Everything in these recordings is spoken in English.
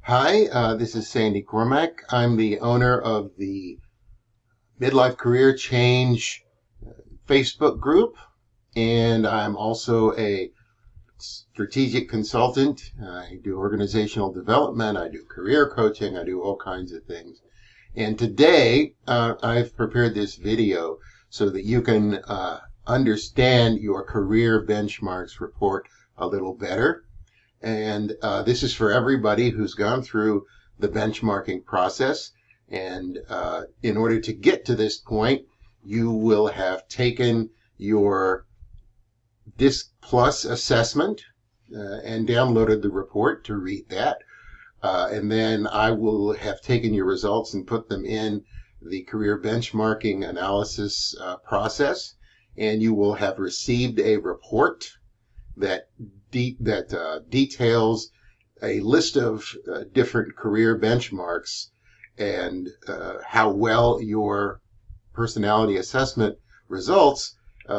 Hi, this is Sandy Cormack. I'm the owner of the Midlife Career Change Facebook group, and I'm also a strategic consultant. I do organizational development, I do career coaching, I do all kinds of things. And today, I've prepared this video so that you can understand your career benchmarks report a little better. And this is for everybody who's gone through the benchmarking process. And in order to get to this point, you will have taken your DISC Plus assessment and downloaded the report to read that. And then I will have taken your results and put them in the career benchmarking analysis process. And you will have received a report that details a list of different career benchmarks and how well your personality assessment results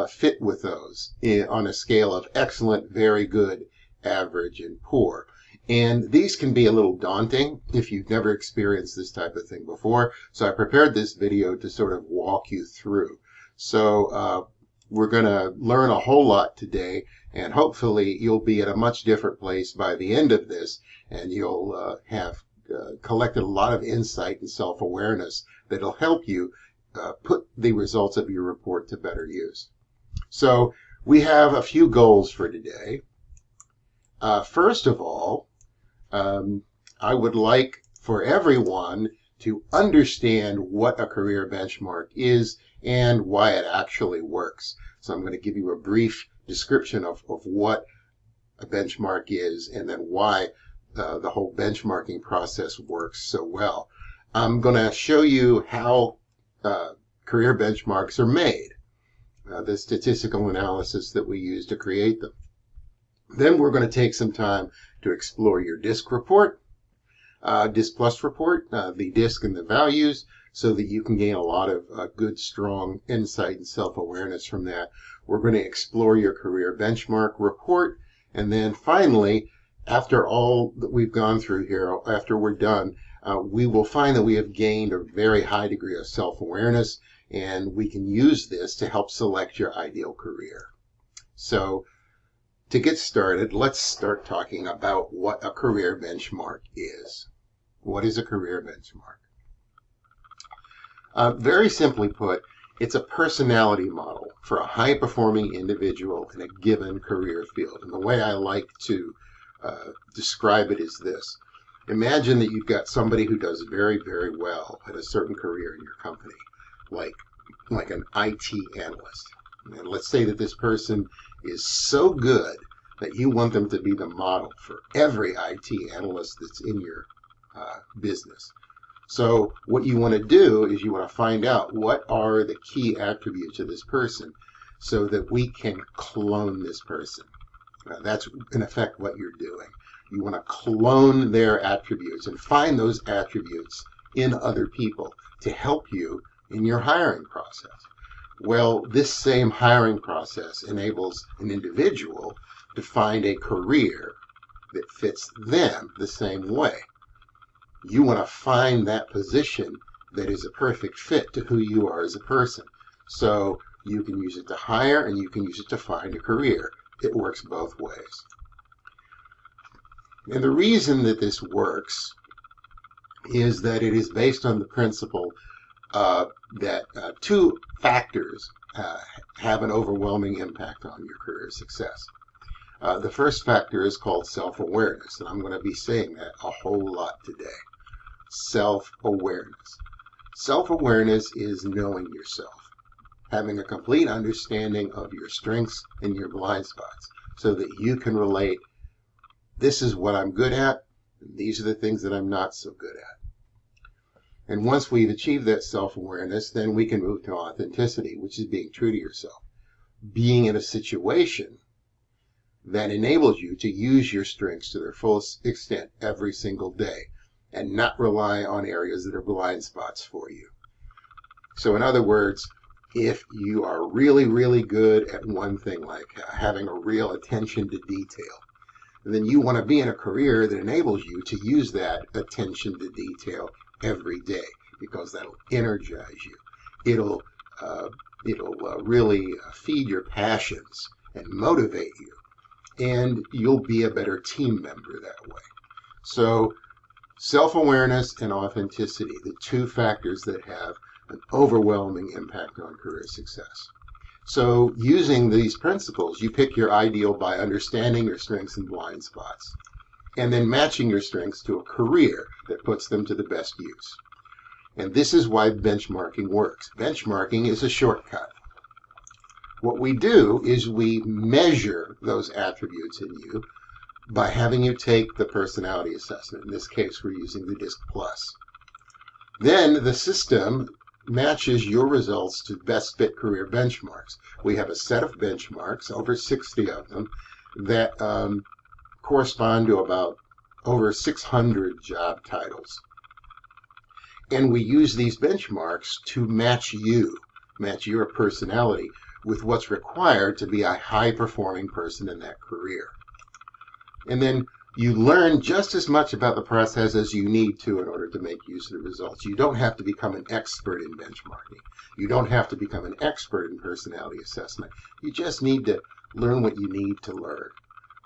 fit with those on a scale of excellent, very good, average, and poor. And these can be a little daunting if you've never experienced this type of thing before. So I prepared this video to sort of walk you through. So we're going to learn a whole lot today, and hopefully you'll be at a much different place by the end of this, and you'll have collected a lot of insight and self-awareness that'll help you put the results of your report to better use. So we have a few goals for today. First of all, I would like for everyone to understand what a career benchmark is and why it actually works. So I'm going to give you a brief description of what a benchmark is and then why the whole benchmarking process works so well. I'm going to show you how career benchmarks are made, the statistical analysis that we use to create them. Then we're going to take some time to explore your DISC report, DISC Plus report, the DISC and the values, so that you can gain a lot of good, strong insight and self-awareness from that. We're going to explore your career benchmark report. And then finally, after all that we've gone through here, after we're done, we will find that we have gained a very high degree of self-awareness, and we can use this to help select your ideal career. So to get started, let's start talking about what a career benchmark is. What is a career benchmark? Very simply put, it's a personality model for a high-performing individual in a given career field. And the way I like to describe it is this. Imagine that you've got somebody who does very, very well at a certain career in your company, like an IT analyst. And let's say that this person is so good that you want them to be the model for every IT analyst that's in your business. So what you want to do is you want to find out what are the key attributes of this person so that we can clone this person. That's in effect what you're doing. You want to clone their attributes and find those attributes in other people to help you in your hiring process. Well, this same hiring process enables an individual to find a career that fits them the same way. You want to find that position that is a perfect fit to who you are as a person. So you can use it to hire and you can use it to find a career. It works both ways. And the reason that this works is that it is based on the principle that two factors have an overwhelming impact on your career success. The first factor is called self-awareness, and I'm going to be saying that a whole lot today. Self-awareness. Self-awareness is knowing yourself, having a complete understanding of your strengths and your blind spots so that you can relate, this is what I'm good at, and these are the things that I'm not so good at. And once we've achieved that self-awareness, then we can move to authenticity, which is being true to yourself. Being in a situation that enables you to use your strengths to their fullest extent every single day and not rely on areas that are blind spots for you. So in other words, if you are really, really good at one thing, like having a real attention to detail, then you want to be in a career that enables you to use that attention to detail every day, because that'll energize you. It'll really feed your passions and motivate you, and you'll be a better team member that way. So self-awareness and authenticity, the two factors that have an overwhelming impact on career success. So using these principles, you pick your ideal by understanding your strengths and blind spots, and then matching your strengths to a career that puts them to the best use. And this is why benchmarking works. Benchmarking is a shortcut. What we do is we measure those attributes in you by having you take the personality assessment. In this case, we're using the DISC Plus. Then the system matches your results to best fit career benchmarks. We have a set of benchmarks, over 60 of them, that correspond to about over 600 job titles. And we use these benchmarks to match your personality with what's required to be a high-performing person in that career. And then you learn just as much about the process as you need to in order to make use of the results. You don't have to become an expert in benchmarking. You don't have to become an expert in personality assessment. You just need to learn what you need to learn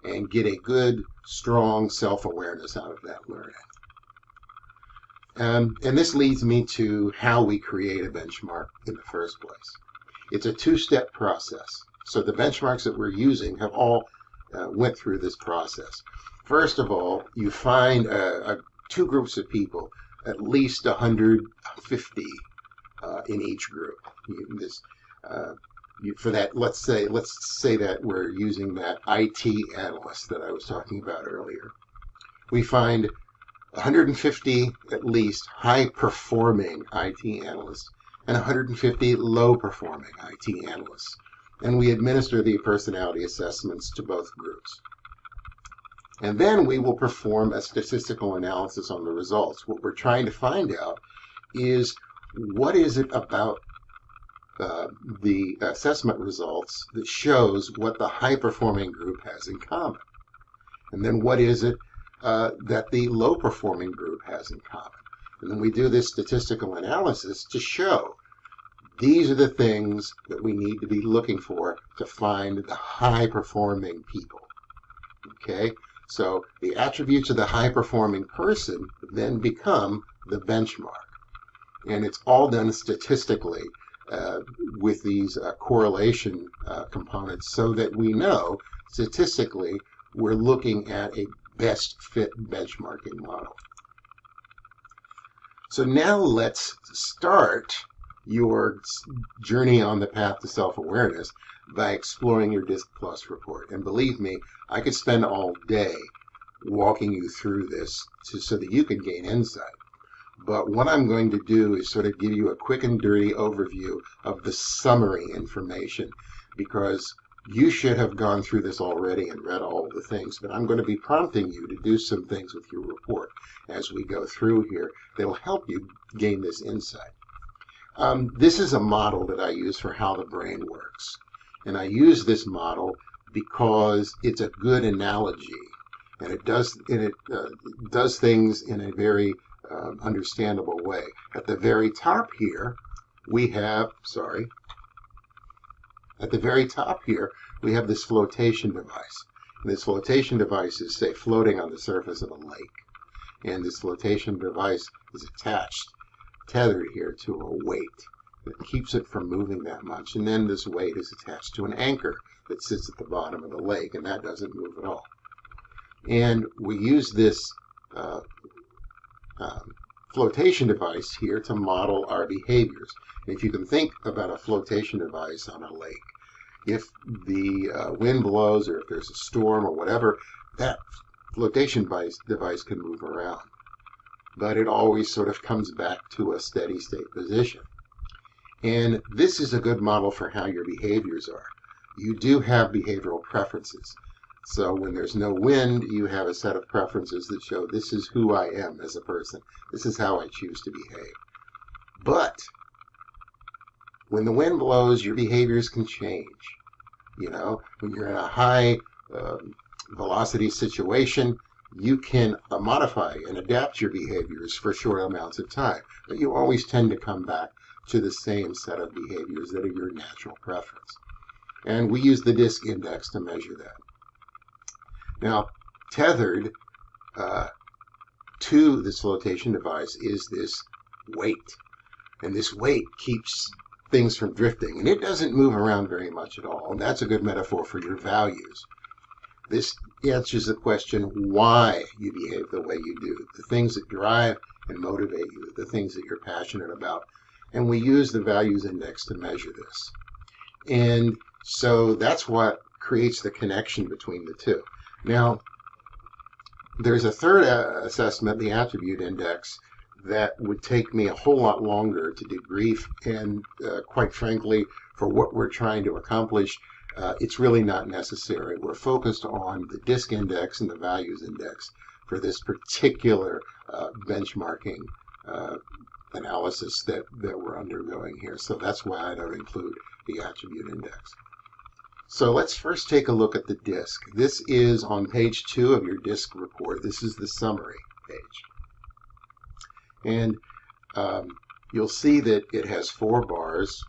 and get a good, strong self-awareness out of that learning. And this leads me to how we create a benchmark in the first place. It's a two-step process. So the benchmarks that we're using have all went through this process. First of all, you find two groups of people, at least 150 in each group. For that, let's say that we're using that IT analyst that I was talking about earlier. We find 150 at least high-performing IT analysts and 150 low-performing IT analysts. And we administer the personality assessments to both groups. And then we will perform a statistical analysis on the results. What we're trying to find out is what is it about the assessment results that shows what the high-performing group has in common. And then what is it that the low-performing group has in common. And then we do this statistical analysis to show these are the things that we need to be looking for to find the high-performing people. Okay? So the attributes of the high-performing person then become the benchmark. And it's all done statistically with these correlation components so that we know statistically we're looking at a best fit benchmarking model. So now let's start your journey on the path to self-awareness by exploring your DISC Plus report. And believe me, I could spend all day walking you through this so that you can gain insight. But what I'm going to do is sort of give you a quick and dirty overview of the summary information, because you should have gone through this already and read all the things, but I'm going to be prompting you to do some things with your report as we go through here that will help you gain this insight. This is a model that I use for how the brain works. And I use this model because it's a good analogy, and it does things in a very understandable way. At the very top here, we have this flotation device. And this flotation device is, say, floating on the surface of a lake. And this flotation device is tethered here to a weight that keeps it from moving that much. And then this weight is attached to an anchor that sits at the bottom of the lake, and that doesn't move at all. And we use this flotation device here to model our behaviors. And if you can think about a flotation device on a lake, if the wind blows or if there's a storm or whatever, that flotation device can move around. But it always sort of comes back to a steady state position. And this is a good model for how your behaviors are. You do have behavioral preferences. So when there's no wind, you have a set of preferences that show this is who I am as a person. This is how I choose to behave. But when the wind blows, your behaviors can change. You know, when you're in a high velocity situation, you can modify and adapt your behaviors for short amounts of time, but you always tend to come back to the same set of behaviors that are your natural preference. And we use the DISC index to measure that. Now, tethered to this flotation device is this weight. And this weight keeps things from drifting. And it doesn't move around very much at all. And that's a good metaphor for your values. This answers the question why you behave the way you do, the things that drive and motivate you, the things that you're passionate about. And we use the values index to measure this. And so that's what creates the connection between the two. Now, there's a third assessment, the attribute index, that would take me a whole lot longer to debrief, and quite frankly, for what we're trying to accomplish, it's really not necessary. We're focused on the DISC index and the values index for this particular benchmarking analysis that we're undergoing here. So that's why I don't include the attribute index. So let's first take a look at the DISC. This is on page 2 of your DISC report. This is the summary page. And you'll see that it has 4 bars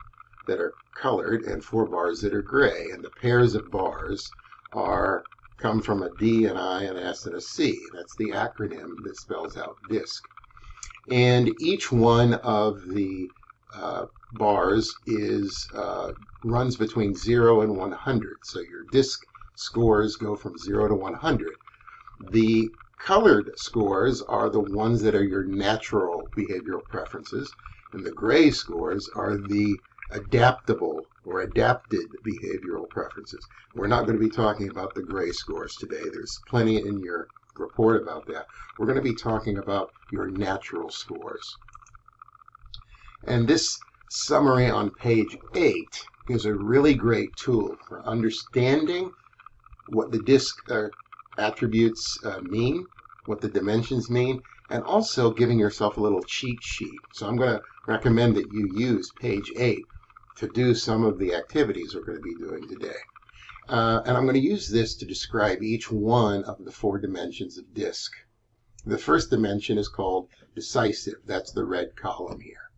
that are colored and 4 bars that are gray. And the pairs of bars come from a D, an I, an S, and a C. That's the acronym that spells out DISC. And each one of the bars runs between 0 and 100. So your DISC scores go from 0 to 100. The colored scores are the ones that are your natural behavioral preferences, and the gray scores are the adaptable or adapted behavioral preferences. We're not going to be talking about the gray scores today. There's plenty in your report about that. We're going to be talking about your natural scores. And this summary on page 8 is a really great tool for understanding what the DISC attributes mean, what the dimensions mean, and also giving yourself a little cheat sheet. So I'm going to recommend that you use page 8 to do some of the activities we're going to be doing today. And I'm going to use this to describe each one of the 4 dimensions of DISC. The first dimension is called decisive. That's the red column here.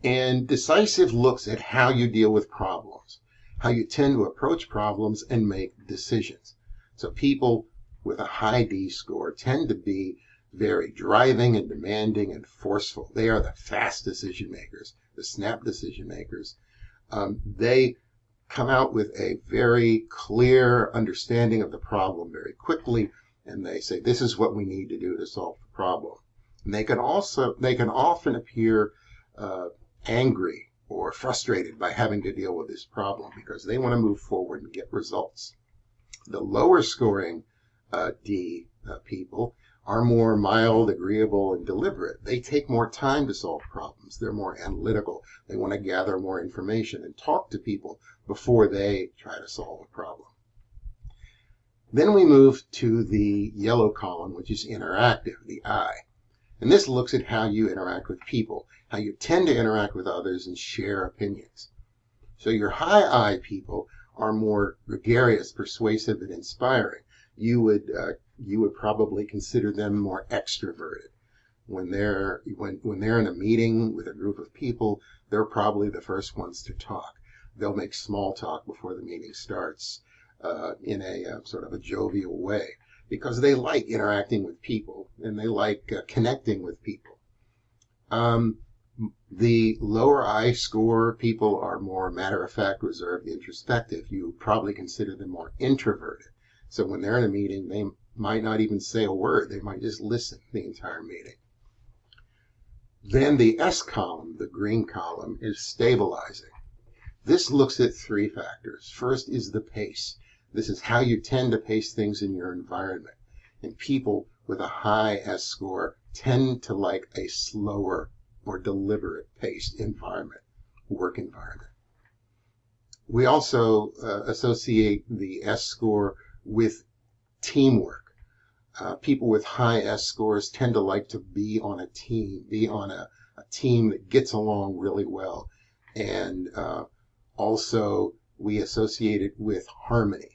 And decisive looks at how you deal with problems, how you tend to approach problems and make decisions. So people with a high D score tend to be very driving and demanding and forceful. They are the fast decision makers, the snap decision makers. They come out with a very clear understanding of the problem very quickly, and they say, this is what we need to do to solve the problem. And they can often appear angry or frustrated by having to deal with this problem because they want to move forward and get results. The lower scoring D people are more mild, agreeable, and deliberate. They take more time to solve problems. They're more analytical. They want to gather more information and talk to people before they try to solve a problem. Then we move to the yellow column, which is interactive, the I. And this looks at how you interact with people, how you tend to interact with others and share opinions. So your high I people are more gregarious, persuasive, and inspiring. You would probably consider them more extroverted. When they're in a meeting with a group of people, they're probably the first ones to talk. They'll make small talk before the meeting starts in a sort of a jovial way, because they like interacting with people and they like connecting with people. The lower I score people are more matter-of-fact, reserved, introspective. You probably consider them more introverted. So when they're in a meeting, they might not even say a word. They might just listen the entire meeting. Then the S column, the green column, is stabilizing. This looks at 3 factors. First is the pace. This is how you tend to pace things in your environment. And people with a high S score tend to like a slower, more deliberate paced environment, work environment. We also associate the S score with teamwork. People with high S scores tend to like to be on a team, a team that gets along really well. And also we associate it with harmony.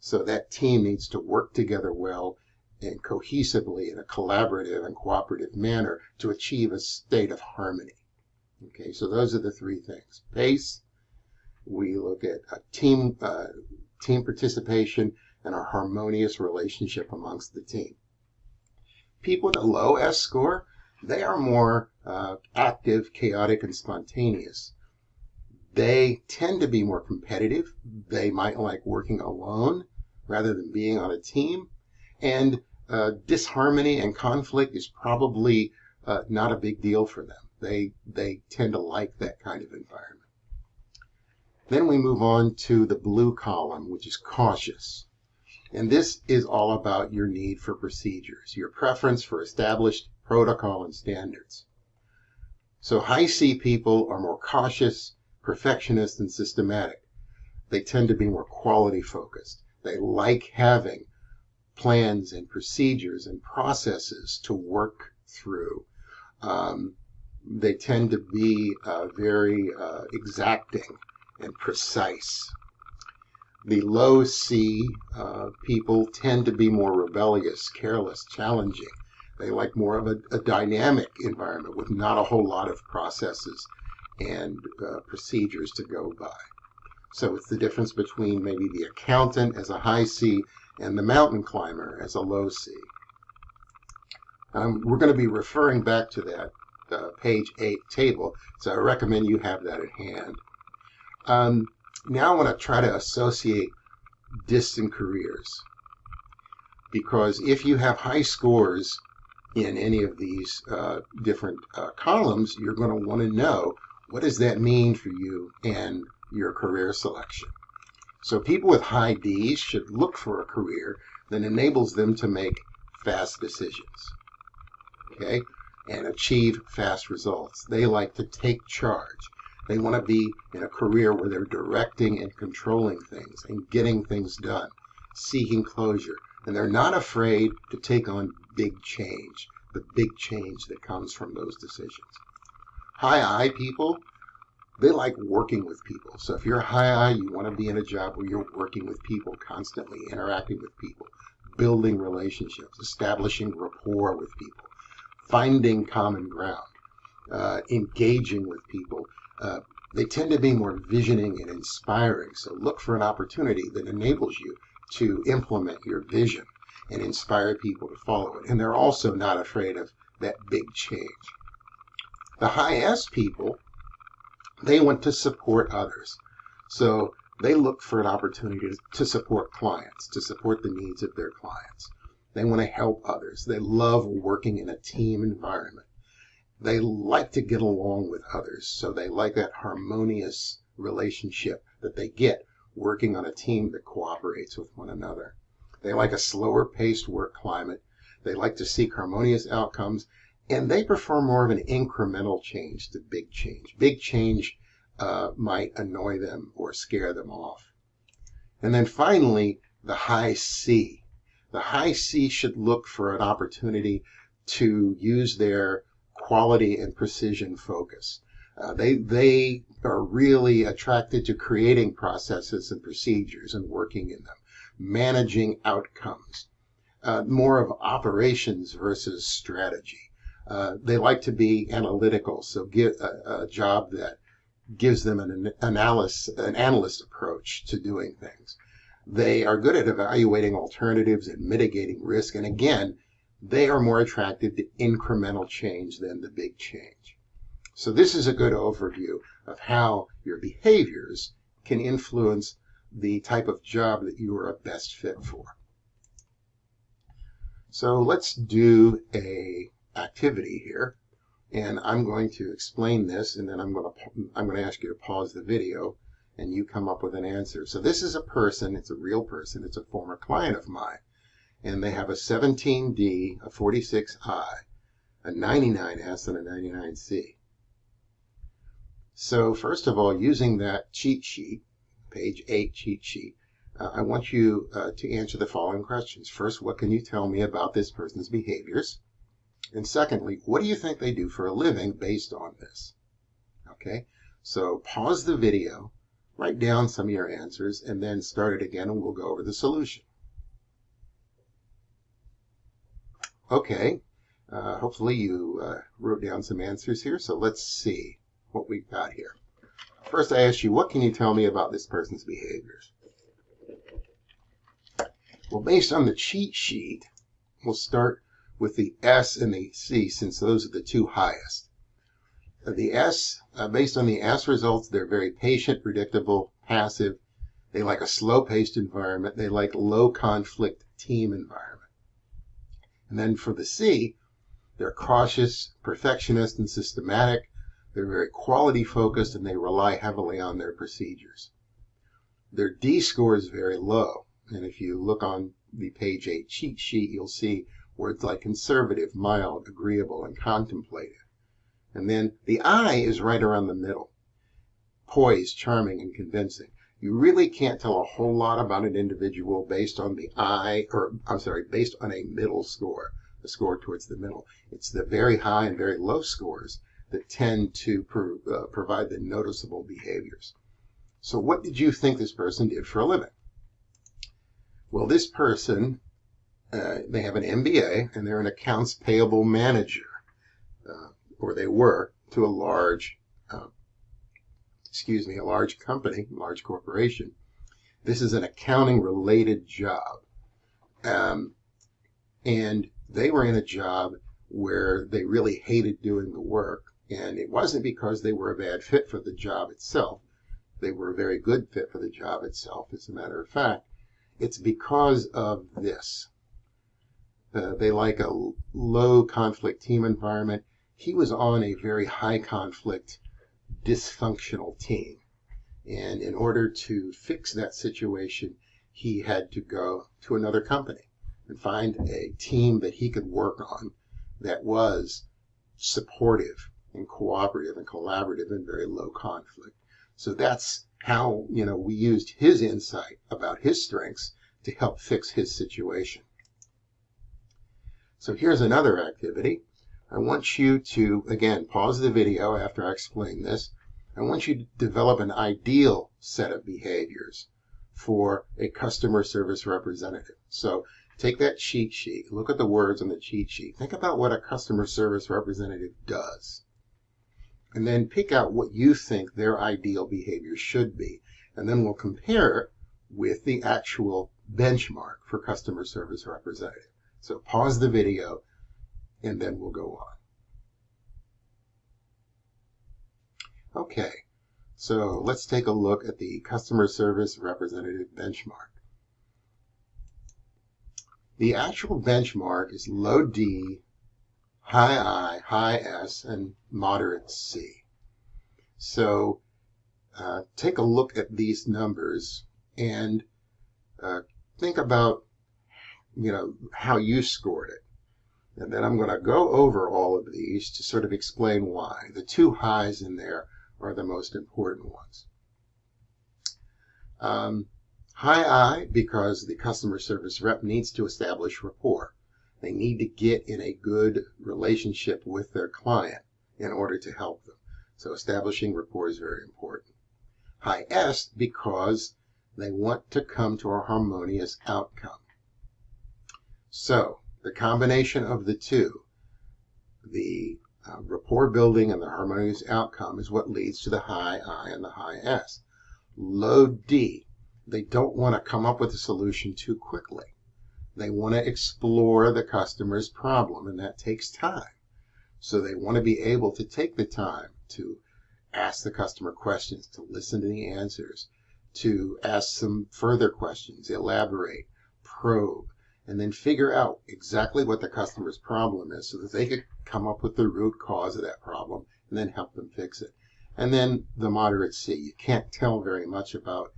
So that team needs to work together well and cohesively in a collaborative and cooperative manner to achieve a state of harmony. Okay, so those are the three things. Pace, we look at team participation, and a harmonious relationship amongst the team. People with a low S score, they are more active, chaotic, and spontaneous. They tend to be more competitive. They might like working alone rather than being on a team. And disharmony and conflict is probably not a big deal for them. They tend to like that kind of environment. Then we move on to the blue column, which is cautious. And this is all about your need for procedures, your preference for established protocol and standards. So high C people are more cautious, perfectionist, and systematic. They tend to be more quality focused. They like having plans and procedures and processes to work through. They tend to be very exacting and precise. The low C people tend to be more rebellious, careless, challenging. They like more of a dynamic environment with not a whole lot of processes and procedures to go by. So it's the difference between maybe the accountant as a high C and the mountain climber as a low C. We're going to be referring back to that page 8 table, so I recommend you have that at hand. Now I want to try to associate distant careers, because if you have high scores in any of these different columns, you're going to want to know, what does that mean for you and your career selection? So people with high Ds should look for a career that enables them to make fast decisions, okay, and achieve fast results. They like to take charge. They want to be in a career where they're directing and controlling things and getting things done, seeking closure. And they're not afraid to take on big change, the big change that comes from those decisions. High I people, they like working with people. So if you're a high I, you want to be in a job where you're working with people, constantly interacting with people, building relationships, establishing rapport with people, finding common ground, engaging with people. They tend to be more visioning and inspiring. So look for an opportunity that enables you to implement your vision and inspire people to follow it. And they're also not afraid of that big change. The high S people, they want to support others. So they look for an opportunity to support clients, to support the needs of their clients. They want to help others. They love working in a team environment. They like to get along with others, so they like that harmonious relationship that they get working on a team that cooperates with one another. They like a slower paced work climate. They like to seek harmonious outcomes, and they prefer more of an incremental change to big change. Big change might annoy them or scare them off. And then finally, the high C. The high C should look for an opportunity to use their quality and precision focus. They are really attracted to creating processes and procedures and working in them, managing outcomes, more of operations versus strategy. They like to be analytical, so get a job that gives them an analyst approach to doing things. They are good at evaluating alternatives and mitigating risk, and again, they are more attracted to incremental change than the big change. So this is a good overview of how your behaviors can influence the type of job that you are a best fit for. So let's do a activity here, and I'm going to explain this, and then I'm going to ask you to pause the video and you come up with an answer. So this is a person, it's a real person, it's a former client of mine. And they have a 17D, a 46I, a 99S, and a 99C. So first of all, using that cheat sheet, page 8 cheat sheet, I want you to answer the following questions. First, what can you tell me about this person's behaviors? And secondly, what do you think they do for a living based on this? Okay, so pause the video, write down some of your answers, and then start it again, and we'll go over the solution. Okay, hopefully you wrote down some answers here, so let's see what we've got here. First, I asked you, what can you tell me about this person's behaviors? Well, based on the cheat sheet, we'll start with the S and the C, since those are the two highest. The S, based on the S results, they're very patient, predictable, passive. They like a slow-paced environment. They like low-conflict team environment. And then for the C, they're cautious, perfectionist, and systematic. They're very quality-focused, and they rely heavily on their procedures. Their D score is very low. And if you look on the page 8 cheat sheet, you'll see words like conservative, mild, agreeable, and contemplative. And then the I is right around the middle. Poised, charming, and convincing. You really can't tell a whole lot about an individual based on the based on a middle score, a score towards the middle. It's the very high and very low scores that tend to provide the noticeable behaviors. So what did you think this person did for a living? Well, this person, they have an MBA, and they're an accounts payable manager. Or they were, to a large company, large corporation. This is an accounting-related job. And they were in a job where they really hated doing the work. And it wasn't because they were a bad fit for the job itself. They were a very good fit for the job itself, as a matter of fact. It's because of this. They like a low-conflict team environment. He was on a very high-conflict, dysfunctional team. And in order to fix that situation, he had to go to another company and find a team that he could work on that was supportive and cooperative and collaborative and very low conflict. So that's how, we used his insight about his strengths to help fix his situation. So here's another activity. I want you to, again, pause the video after I explain this. I want you to develop an ideal set of behaviors for a customer service representative. So take that cheat sheet, look at the words on the cheat sheet, think about what a customer service representative does, and then pick out what you think their ideal behavior should be. And then we'll compare it with the actual benchmark for customer service representative. So pause the video, and then we'll go on. Okay, so let's take a look at the customer service representative benchmark. The actual benchmark is low D, high I, high S, and moderate C. So take a look at these numbers and think about, how you scored it. And then I'm going to go over all of these to sort of explain why. The two highs in there are the most important ones. High I, because the customer service rep needs to establish rapport. They need to get in a good relationship with their client in order to help them. So establishing rapport is very important. High S, because they want to come to a harmonious outcome. So the combination of the two, the rapport building and the harmonious outcome, is what leads to the high I and the high S. Low D, they don't want to come up with a solution too quickly. They want to explore the customer's problem, and that takes time. So they want to be able to take the time to ask the customer questions, to listen to the answers, to ask some further questions, elaborate, probe, and then figure out exactly what the customer's problem is so that they could come up with the root cause of that problem and then help them fix it. And then the moderate C. You can't tell very much about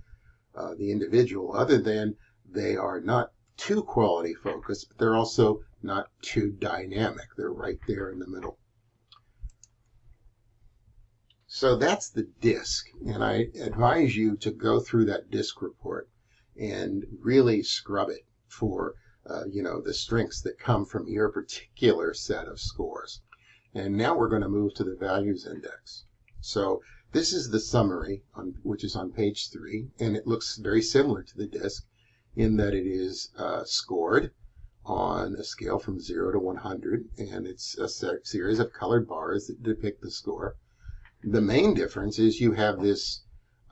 the individual other than they are not too quality focused, but they're also not too dynamic. They're right there in the middle. So that's the DISC, and I advise you to go through that DISC report and really scrub it for the strengths that come from your particular set of scores. And now we're going to move to the values index. So This is the summary, which is on page 3, and it looks very similar to the disc in that it is scored on a scale from 0 to 100, and it's a series of colored bars that depict the score. The main difference is you have this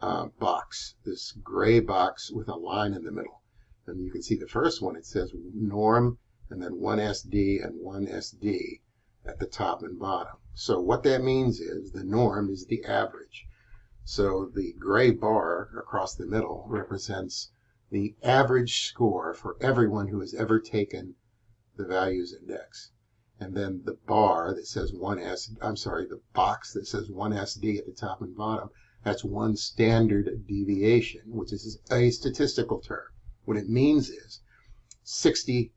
box, this gray box with a line in the middle. And you can see the first one, it says norm, and then 1SD and 1SD at the top and bottom. So what that means is the norm is the average. So the gray bar across the middle represents the average score for everyone who has ever taken the values index. And then the bar that says the box that says 1SD at the top and bottom, that's one standard deviation, which is a statistical term. What it means is 68%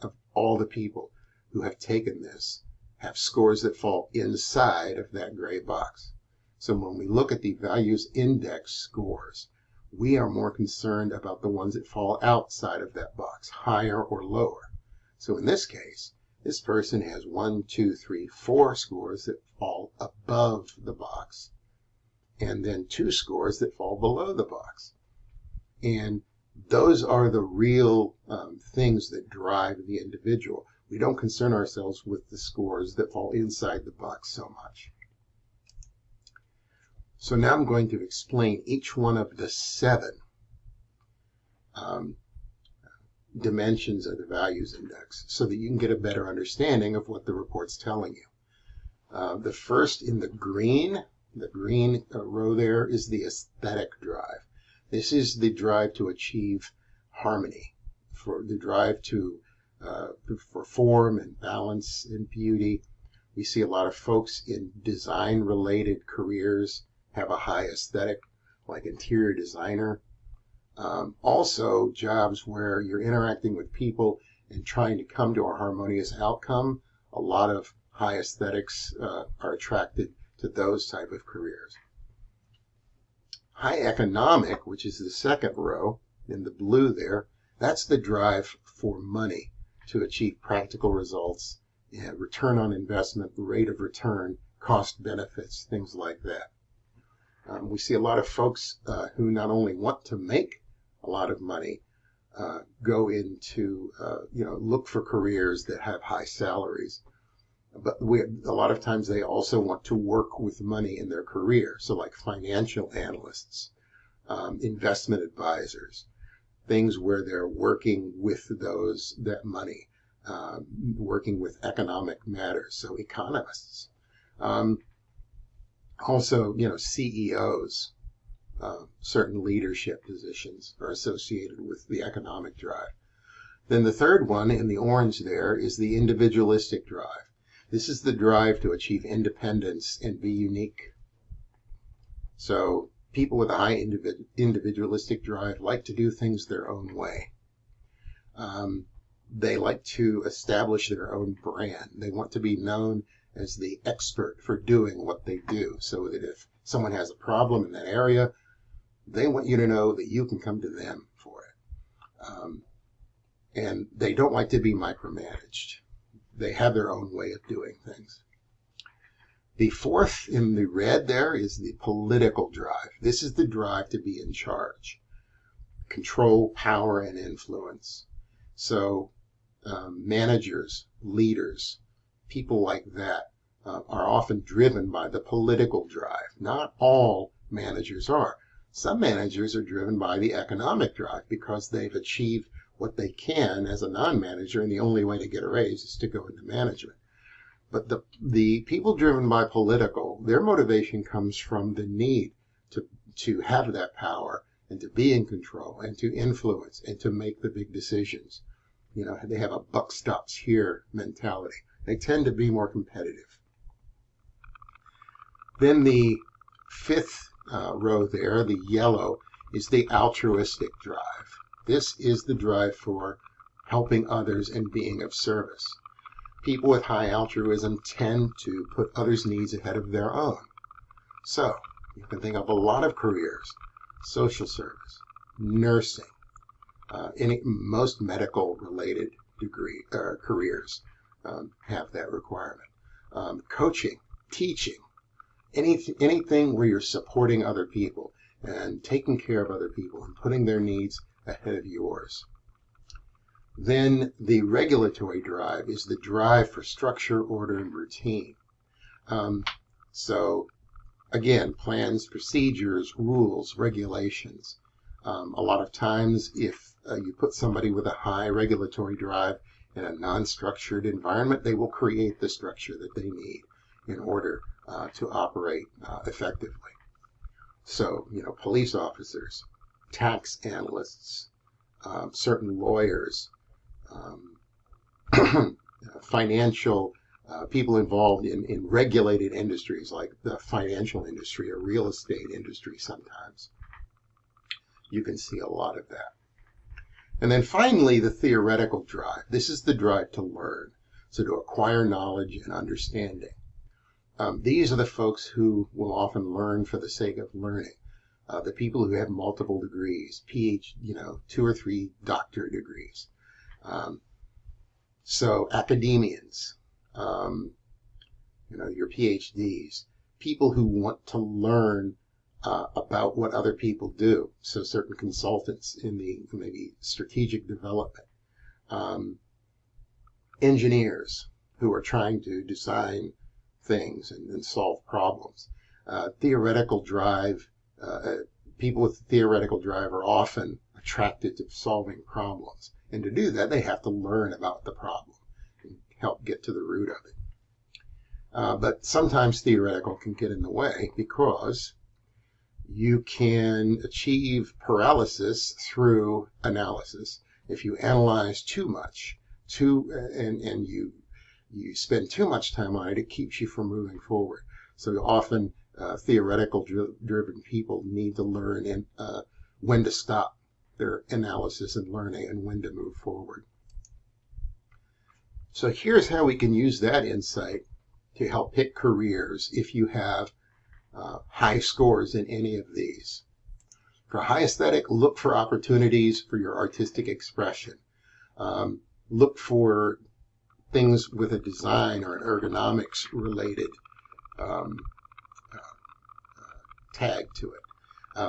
of all the people who have taken this have scores that fall inside of that gray box. So when we look at the values index scores, we are more concerned about the ones that fall outside of that box, higher or lower. So in this case, this person has 1, 2, 3, 4 scores that fall above the box, and then 2 scores that fall below the box. And those are the real things that drive the individual. We don't concern ourselves with the scores that fall inside the box so much. So now I'm going to explain each one of the 7 dimensions of the values index so that you can get a better understanding of what the report's telling you. The first in the green row there is the aesthetic drive. This is the drive to achieve harmony, for the drive for form and balance and beauty. We see a lot of folks in design-related careers have a high aesthetic, like interior designer. Also, jobs where you're interacting with people and trying to come to a harmonious outcome, a lot of high aesthetics are attracted to those type of careers. High economic, which is the second row in the blue there, that's the drive for money to achieve practical results, return on investment, rate of return, cost benefits, things like that. We see a lot of folks who not only want to make a lot of money, go into, look for careers that have high salaries. But a lot of times they also want to work with money in their career. So like financial analysts, investment advisors, things where they're working with that money, working with economic matters. So economists. Also, CEOs, certain leadership positions are associated with the economic drive. Then the third one in the orange there is the individualistic drive. This is the drive to achieve independence and be unique. So people with a high individualistic drive like to do things their own way. They like to establish their own brand. They want to be known as the expert for doing what they do, so that if someone has a problem in that area, they want you to know that you can come to them for it. And they don't like to be micromanaged. They have their own way of doing things. The fourth in the red there is the political drive. This is the drive to be in charge, control, power, and influence. So managers, leaders, people like that are often driven by the political drive. Not all managers are. Some managers are driven by the economic drive because they've achieved what they can as a non-manager, and the only way to get a raise is to go into management. But the people driven by political, their motivation comes from the need to have that power and to be in control and to influence and to make the big decisions. They have a buck stops here mentality. They tend to be more competitive. Then the fifth row there, the yellow, is the altruistic drive. This is the drive for helping others and being of service. People with high altruism tend to put others' needs ahead of their own. So you can think of a lot of careers: social service, nursing, most medical-related careers have that requirement. Coaching, teaching, anything where you're supporting other people and taking care of other people and putting their needs ahead of yours. Then the regulatory drive is the drive for structure, order, and routine. So again, plans, procedures, rules, regulations. A lot of times, if you put somebody with a high regulatory drive in a non-structured environment, they will create the structure that they need in order to operate effectively. So, police officers, tax analysts, certain lawyers, financial people involved in regulated industries like the financial industry or real estate industry sometimes. You can see a lot of that. And then finally, the theoretical drive. This is the drive to learn, so to acquire knowledge and understanding. These are the folks who will often learn for the sake of learning. The people who have multiple degrees, PhD, 2 or 3 doctorate degrees. So academians, your PhDs, people who want to learn about what other people do. So certain consultants in the maybe strategic development, engineers who are trying to design things and solve problems. Theoretical drive, people with theoretical drive are often attracted to solving problems. And to do that, they have to learn about the problem and help get to the root of it. But sometimes theoretical can get in the way because you can achieve paralysis through analysis. If you analyze too much, and you spend too much time on it, it keeps you from moving forward. So often theoretical driven people need to learn when to stop their analysis and learning and when to move forward. So here's how we can use that insight to help pick careers if you have high scores in any of these. For high aesthetic, look for opportunities for your artistic expression. Look for things with a design or an ergonomics related tag to it.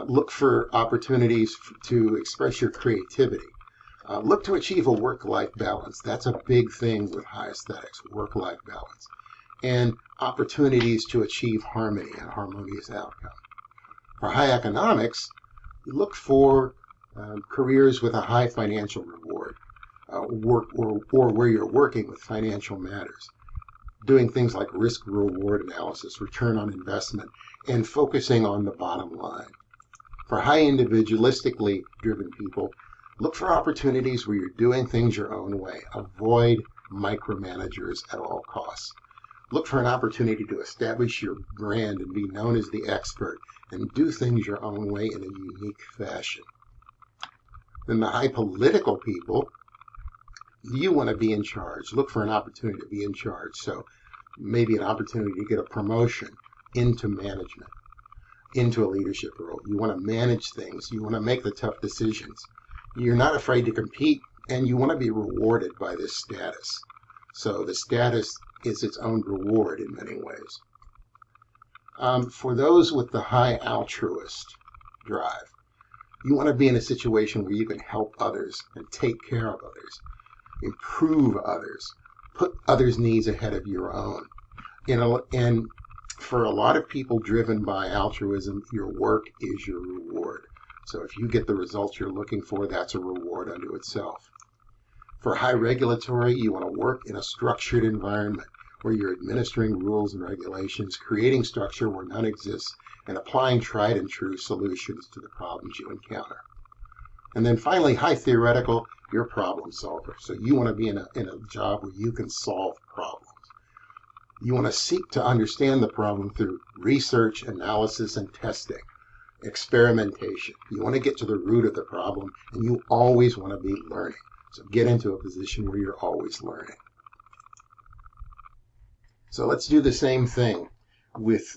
Look for opportunities to express your creativity. Look to achieve a work-life balance. That's a big thing with high aesthetics, work-life balance. And opportunities to achieve harmony and harmonious outcome. For high economics, look for careers with a high financial reward, work or where you're working with financial matters, doing things like risk-reward analysis, return on investment, and focusing on the bottom line. For high individualistically driven people, look for opportunities where you're doing things your own way. Avoid micromanagers at all costs. Look for an opportunity to establish your brand and be known as the expert and do things your own way in a unique fashion. Then the high political people, you want to be in charge. Look for an opportunity to be in charge. So maybe an opportunity to get a promotion into management, into a leadership role. You want to manage things. You want to make the tough decisions. You're not afraid to compete, and you want to be rewarded by this status. So the status is its own reward in many ways. For those with the high altruist drive, you want to be in a situation where you can help others and take care of others, improve others, put others' needs ahead of your own. And for a lot of people driven by altruism, your work is your reward. So if you get the results you're looking for, that's a reward unto itself. For high regulatory, you want to work in a structured environment where you're administering rules and regulations, creating structure where none exists, and applying tried and true solutions to the problems you encounter. And then finally, high theoretical, you're a problem solver. So you want to be in a job where you can solve problems. You want to seek to understand the problem through research, analysis, and testing, experimentation. You want to get to the root of the problem, and you always want to be learning. So get into a position where you're always learning. So let's do the same thing with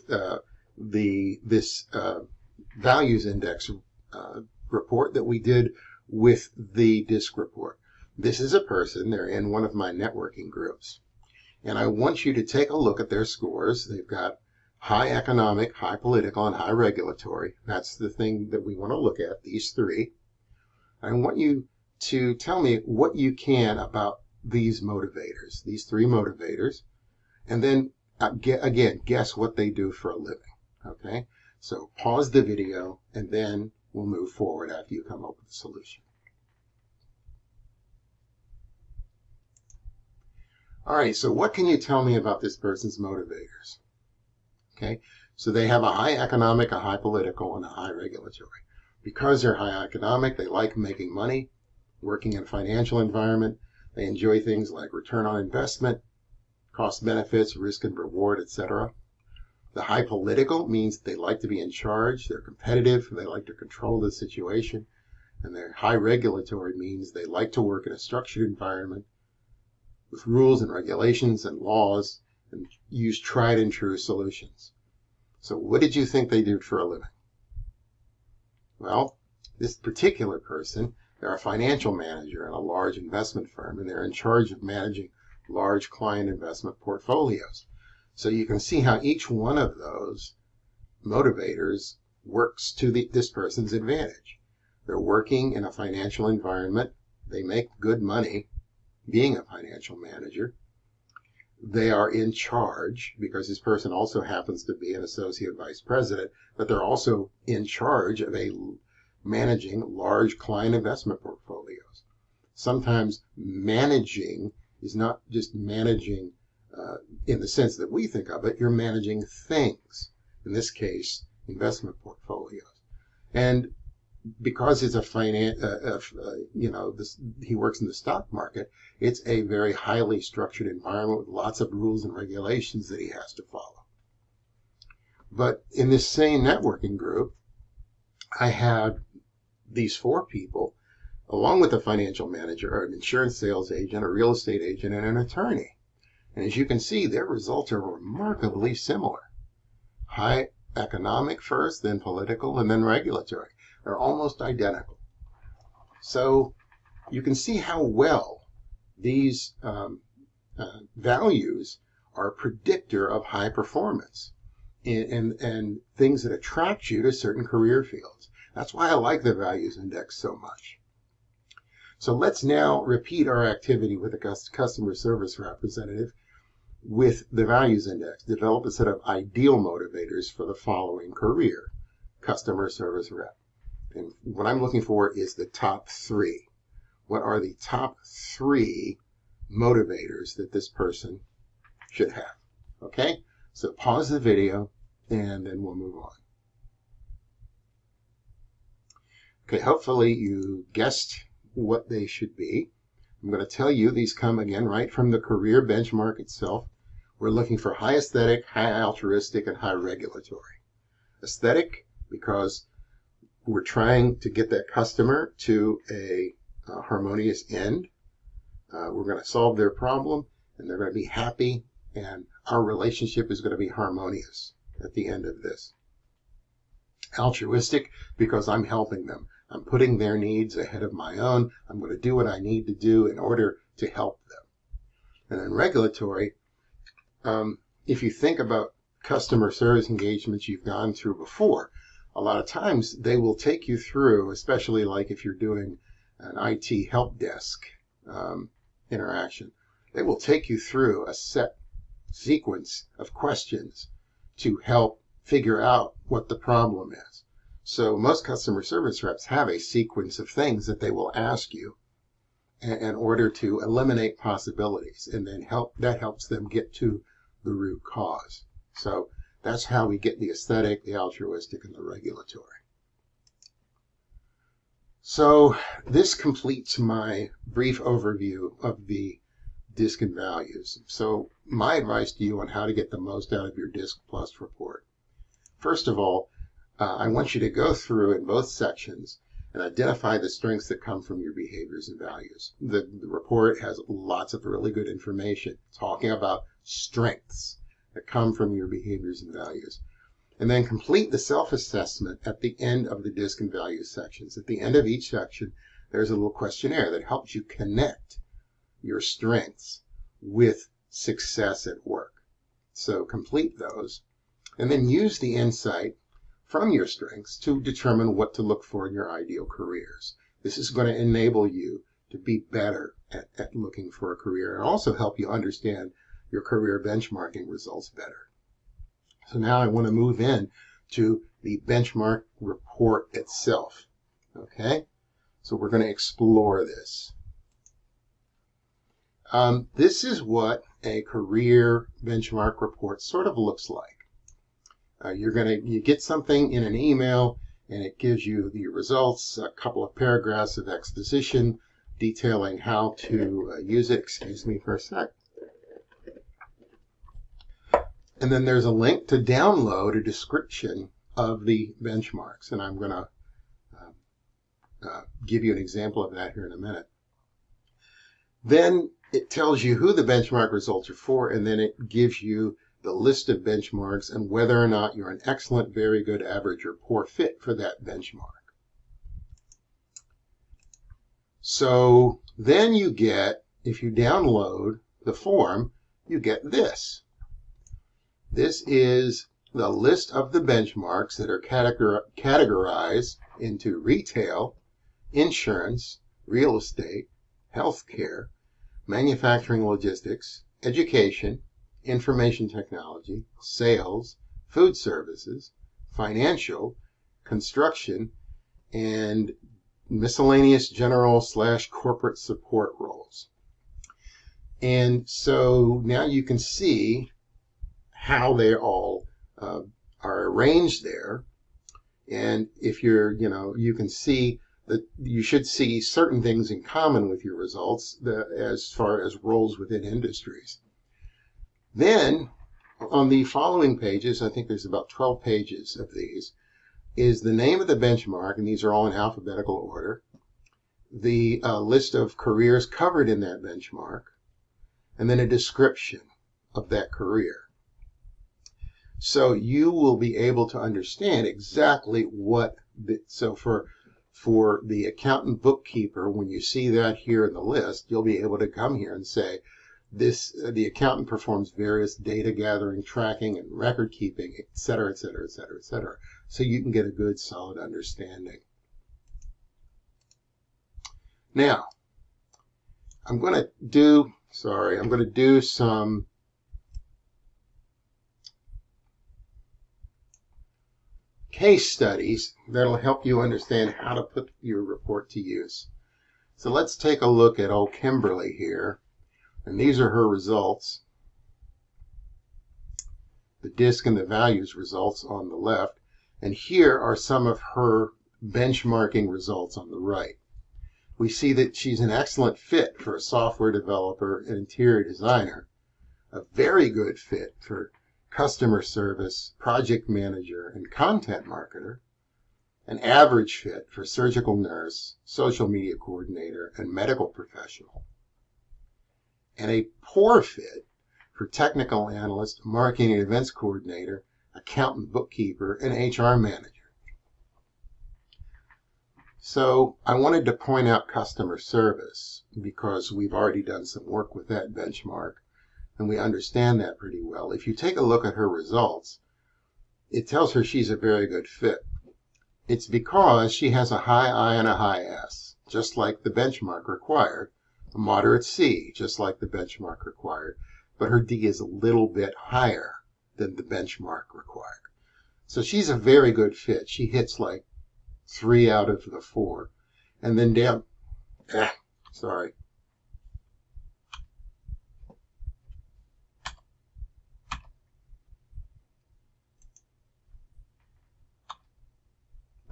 this values index report that we did with the DISC report. This is a person, they're in one of my networking groups. And I want you to take a look at their scores. They've got high economic, high political, and high regulatory. That's the thing that we want to look at, these three. I want you to tell me what you can about these motivators, these three motivators, and then again, guess what they do for a living. Okay? So pause the video, and then we'll move forward after you come up with a solution. All right, so what can you tell me about this person's motivators? Okay, so they have a high economic, a high political, and a high regulatory. Because they're high economic, they like making money, working in a financial environment. They enjoy things like return on investment, cost benefits, risk and reward, etc. The high political means they like to be in charge, they're competitive, they like to control the situation. And their high regulatory means they like to work in a structured environment with rules and regulations and laws, and use tried and true solutions. So what did you think they did for a living? Well, this particular person, they're a financial manager in a large investment firm, and they're in charge of managing large client investment portfolios. So you can see how each one of those motivators works to this person's advantage. They're working in a financial environment. They make good money being a financial manager. They are in charge because this person also happens to be an associate vice president, but they're also in charge of managing large client investment portfolios. Sometimes managing is not just managing in the sense that we think of it. You're managing things, in this case, investment portfolios. And because it's he works in the stock market, it's a very highly structured environment with lots of rules and regulations that he has to follow. But in this same networking group, I had these four people, along with a financial manager, an insurance sales agent, a real estate agent, and an attorney. And as you can see, their results are remarkably similar. High economic first, then political, and then regulatory. They're almost identical. So you can see how well these values are a predictor of high performance and things that attract you to certain career fields. That's why I like the values index so much. So let's now repeat our activity with a customer service representative with the values index. Develop a set of ideal motivators for the following career: customer service rep. And what I'm looking for is the top three. What are the top three motivators that this person should have? Okay, so pause the video and then we'll move on. Okay, hopefully you guessed what they should be. I'm going to tell you these come again right from the career benchmark itself. We're looking for high aesthetic, high altruistic, and high regulatory. Aesthetic, because we're trying to get that customer to a harmonious end. We're going to solve their problem, and they're going to be happy, and our relationship is going to be harmonious at the end of this. Altruistic, because I'm helping them. I'm putting their needs ahead of my own. I'm going to do what I need to do in order to help them. And then regulatory, if you think about customer service engagements you've gone through before, a lot of times they will take you through, especially like if you're doing an IT help desk interaction, they will take you through a set sequence of questions to help figure out what the problem is. So most customer service reps have a sequence of things that they will ask you in order to eliminate possibilities, and then that helps them get to the root cause. So that's how we get the aesthetic, the altruistic, and the regulatory. So this completes my brief overview of the DISC and values. So my advice to you on how to get the most out of your DISC Plus report. First of all, I want you to go through in both sections and identify the strengths that come from your behaviors and values. The report has lots of really good information talking about strengths that come from your behaviors and values. And then complete the self-assessment at the end of the DISC and values sections. At the end of each section, there's a little questionnaire that helps you connect your strengths with success at work. So complete those. and then use the insight from your strengths to determine what to look for in your ideal careers. This is going to enable you to be better at looking for a career and also help you understand your career benchmarking results better. So now I want to move in to the benchmark report itself. Okay, so we're going to explore this. This is what a career benchmark report sort of looks like. You get something in an email, and it gives you the results, a couple of paragraphs of exposition detailing how to use it. Excuse me for a sec. And then there's a link to download a description of the benchmarks, and I'm going to give you an example of that here in a minute. Then it tells you who the benchmark results are for, and then it gives you the list of benchmarks and whether or not you're an excellent, very good, average, or poor fit for that benchmark. So then you get, if you download the form, you get this. This is the list of the benchmarks that are categorized into retail, insurance, real estate, healthcare, manufacturing logistics, education, information technology, sales, food services, financial, construction, and miscellaneous general/corporate support roles. And so now you can see how they all are arranged there. And if you can see that you should see certain things in common with your results as far as roles within industries. Then on the following pages, I think there's about 12 pages of these, is the name of the benchmark, and these are all in alphabetical order, the list of careers covered in that benchmark, and then a description of that career. So you will be able to understand exactly what, so for the accountant bookkeeper, when you see that here in the list, you'll be able to come here and say, the accountant performs various data gathering, tracking, and record keeping, et cetera, et cetera, et cetera, et cetera. So you can get a good, solid understanding. Now, I'm going to do some case studies that'll help you understand how to put your report to use. So let's take a look at old Kimberly here. And these are her results. The disk and the values results on the left. And here are some of her benchmarking results on the right. We see that she's an excellent fit for a software developer and interior designer, a very good fit for customer service, project manager, and content marketer, an average fit for surgical nurse, social media coordinator, and medical professional, and a poor fit for technical analyst, marketing and events coordinator, accountant, bookkeeper, and HR manager. So I wanted to point out customer service because we've already done some work with that benchmark and we understand that pretty well. If you take a look at her results, it tells her she's a very good fit. It's because she has a high I and a high S, just like the benchmark required, a moderate C, just like the benchmark required, but her D is a little bit higher than the benchmark required. So she's a very good fit. She hits like 3 out of the 4. And then down, sorry.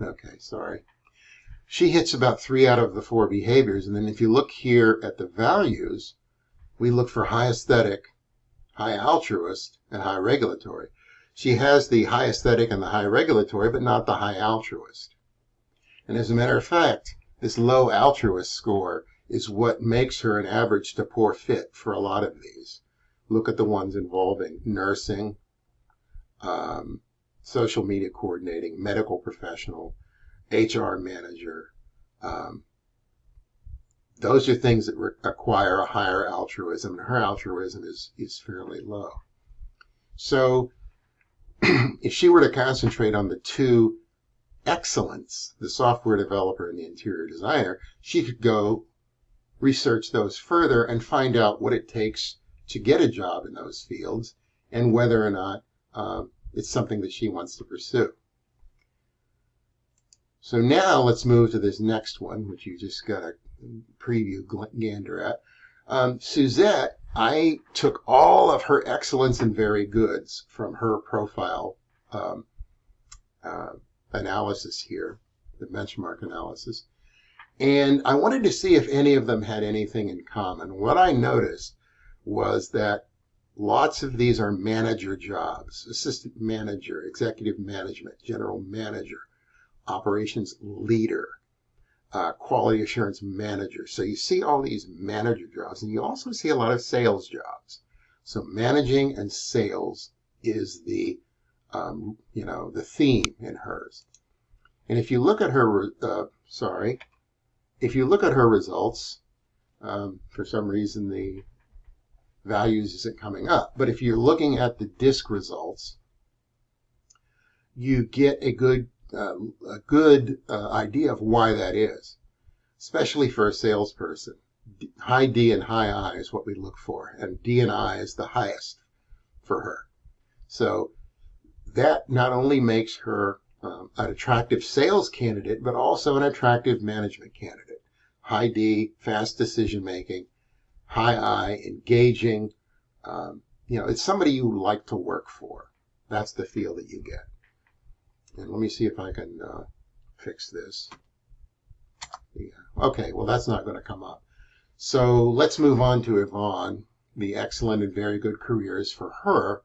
Okay, sorry. She hits about 3 out of the 4 behaviors. And then if you look here at the values, we look for high aesthetic, high altruist, and high regulatory. She has the high aesthetic and the high regulatory, but not the high altruist. And as a matter of fact, this low altruist score is what makes her an average to poor fit for a lot of these. Look at the ones involving nursing, social media coordinating, medical professional, HR manager. Those are things that require a higher altruism, and her altruism is fairly low. So if she were to concentrate on the two excellence, the software developer and the interior designer, she could go research those further and find out what it takes to get a job in those fields and whether or not it's something that she wants to pursue. So now let's move to this next one, which you just got a preview gander at. Suzette, I took all of her excellence and very goods from her profile analysis here, the benchmark analysis. And I wanted to see if any of them had anything in common. What I noticed was that lots of these are manager jobs: assistant manager, executive management, general manager, operations leader, quality assurance manager. So you see all these manager jobs, and you also see a lot of sales jobs. So managing and sales is the the theme in hers. And if you look at her, if you look at her results, for some reason the values isn't coming up. But if you're looking at the DISC results, you get a good idea of why that is, especially for a salesperson. High D and high I is what we look for, and D and I is the highest for her. So that not only makes her an attractive sales candidate, but also an attractive management candidate. High D, fast decision making. High I, engaging. It's somebody you like to work for. That's the feel that you get. And let me see if I can fix this. Yeah. Okay, well, that's not going to come up. So let's move on to Yvonne, the excellent and very good careers for her.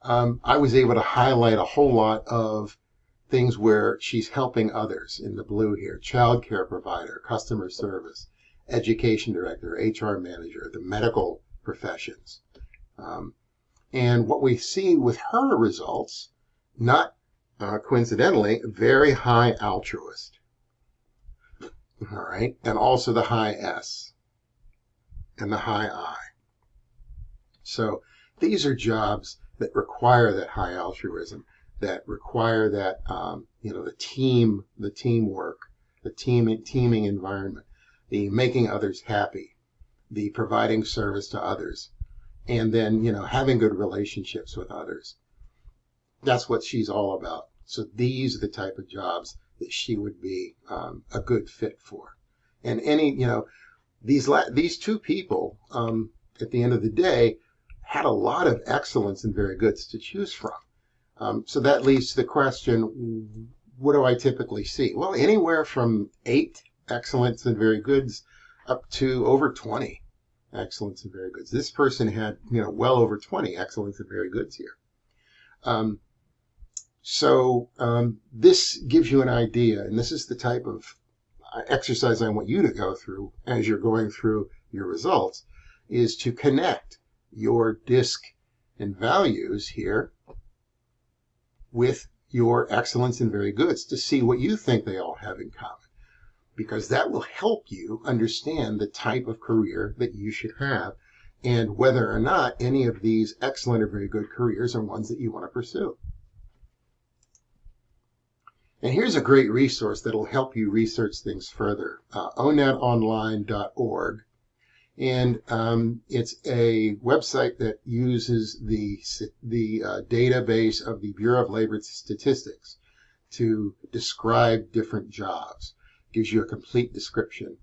I was able to highlight a whole lot of things where she's helping others in the blue here: child care provider, customer service, education director, HR manager, the medical professions. And what we see with her results, not coincidentally, very high altruist. All right. And also the high S and the high I. So these are jobs that require that high altruism, that require that, the teamwork, the teaming environment, the making others happy, the providing service to others, and then, having good relationships with others. That's what she's all about. So these are the type of jobs that she would be a good fit for. And these two people, at the end of the day, had a lot of excellence and very goods to choose from. So that leads to the question, what do I typically see? Well, anywhere from 8 excellence and very goods up to over 20 excellence and very goods. This person had, well over 20 excellence and very goods here. So this gives you an idea, and this is the type of exercise I want you to go through as you're going through your results, is to connect your DISC and values here with your excellence and very goods to see what you think they all have in common, because that will help you understand the type of career that you should have and whether or not any of these excellent or very good careers are ones that you want to pursue. And here's a great resource that'll help you research things further, onetonline.org. And it's a website that uses the database of the Bureau of Labor Statistics to describe different jobs. Gives you a complete description.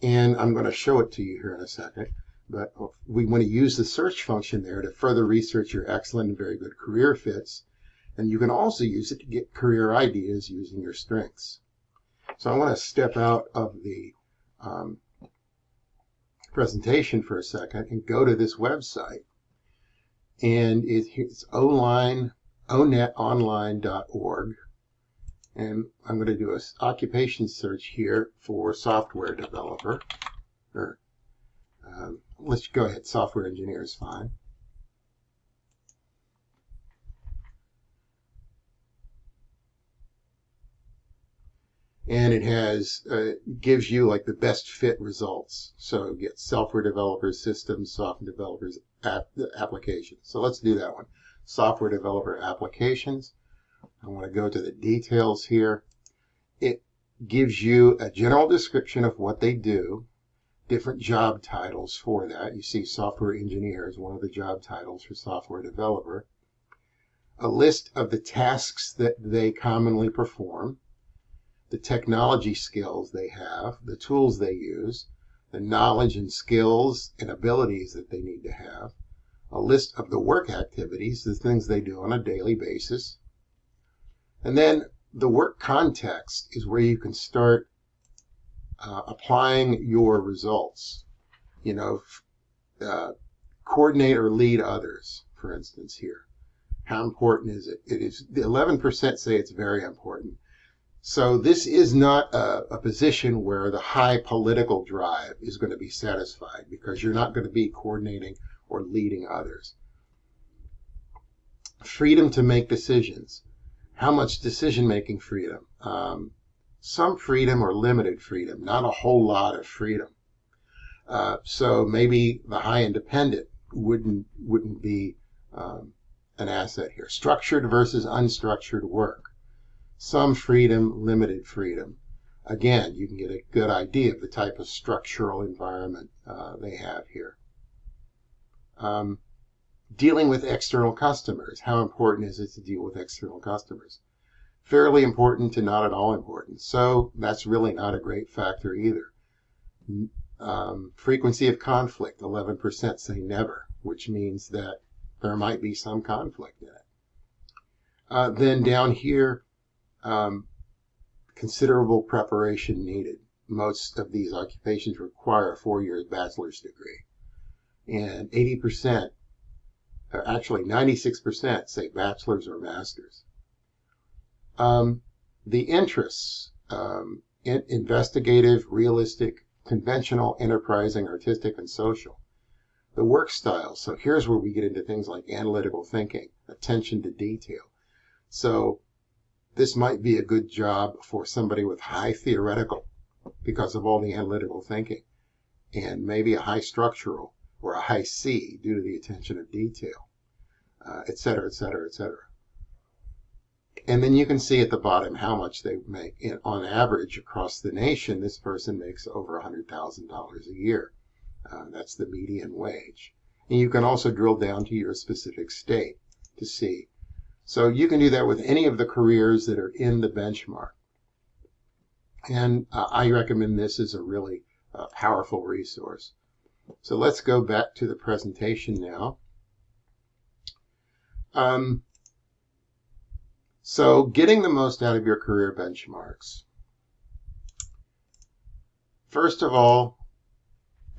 And I'm going to show it to you here in a second. But we want to use the search function there to further research your excellent and very good career fits. And you can also use it to get career ideas using your strengths. So I want to step out of the presentation for a second and go to this website. And it's onetonline.org. And I'm going to do an occupation search here for software developer. Let's go ahead. Software engineer is fine. And it has gives you like the best fit results. So get software developers, systems, software developers, applications. So let's do that one. Software developer applications. I want to go to the details here. It gives you a general description of what they do, different job titles for that. You see software engineer is one of the job titles for software developer. A list of the tasks that they commonly perform, the technology skills they have, the tools they use, the knowledge and skills and abilities that they need to have, a list of the work activities, the things they do on a daily basis. And then the work context is where you can start applying your results. You know, coordinate or lead others, for instance, here. How important is it? It is, the 11% say it's very important. So this is not a position where the high political drive is going to be satisfied, because you're not going to be coordinating or leading others. Freedom to make decisions. How much decision-making freedom? Some freedom or limited freedom, not a whole lot of freedom. So maybe the high independent wouldn't be an asset here. Structured versus unstructured work. Some freedom, limited freedom. Again, you can get a good idea of the type of structural environment they have here. Dealing with external customers. How important is it to deal with external customers? Fairly important to not at all important. So that's really not a great factor either. Frequency of conflict. 11% say never, which means that there might be some conflict in it. Then down here, considerable preparation needed. Most of these occupations require a 4-year bachelor's degree. And 80%, actually 96% say bachelor's or master's. The interests, investigative, realistic, conventional, enterprising, artistic, and social. The work style. So here's where we get into things like analytical thinking, attention to detail. So this might be a good job for somebody with high theoretical because of all the analytical thinking, and maybe a high structural or a high C due to the attention to detail, et cetera, et cetera, et cetera. And then you can see at the bottom how much they make. On average, across the nation, this person makes over $100,000 a year. That's the median wage. And you can also drill down to your specific state to see. So you can do that with any of the careers that are in the benchmark. And I recommend this as a really powerful resource. So let's go back to the presentation now. So getting the most out of your career benchmarks. First of all,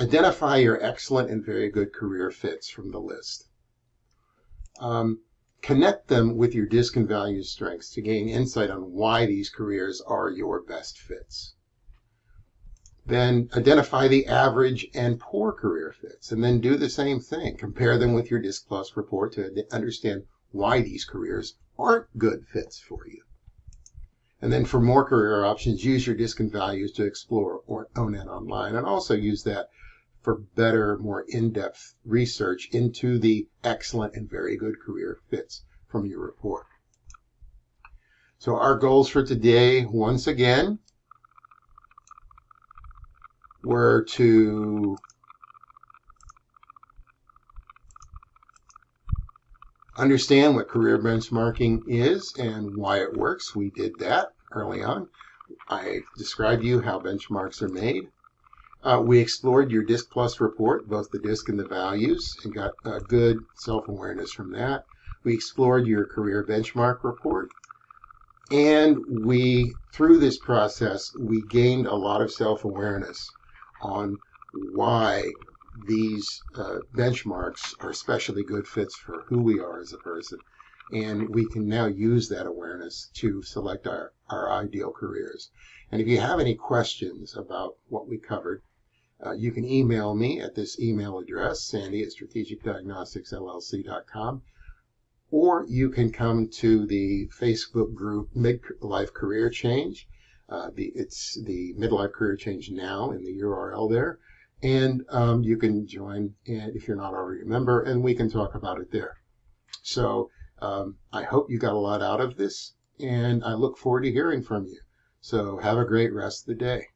identify your excellent and very good career fits from the list. Connect them with your DISC and values strengths to gain insight on why these careers are your best fits. Then identify the average and poor career fits, and then do the same thing. Compare them with your DISC Plus report to understand why these careers aren't good fits for you. And then for more career options, use your DISC and values to explore or own it online, and also use that for better, more in-depth research into the excellent and very good career fits from your report. So our goals for today, once again, were to understand what career benchmarking is and why it works. We did that early on. I described to you how benchmarks are made. We explored your DISC Plus report, both the DISC and the values, and got good self-awareness from that. We explored your career benchmark report. And through this process, we gained a lot of self-awareness on why these benchmarks are especially good fits for who we are as a person. And we can now use that awareness to select our ideal careers. And if you have any questions about what we covered, you can email me at this email address, sandy@strategicdiagnosticsllc.com, or you can come to the Facebook group Midlife Career Change. It's the Midlife Career Change Now in the URL there. And you can join if you're not already a member, and we can talk about it there. So I hope you got a lot out of this, and I look forward to hearing from you. So have a great rest of the day.